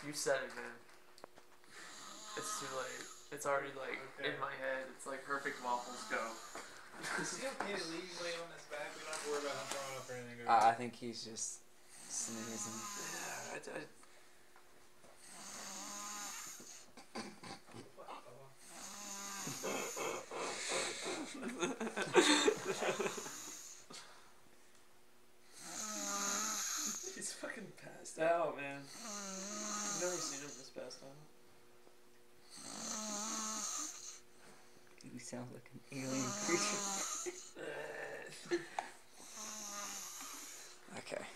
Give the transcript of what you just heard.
You said it, man. It's too late. It's already like in my head. It's like perfect waffles go. Is he okay to leave lay on his back? We don't have to worry about him throwing up or anything. I think he's just sneezing. He's fucking passed out, man. I've never seen him this passed out. He sounds like an alien creature. Okay.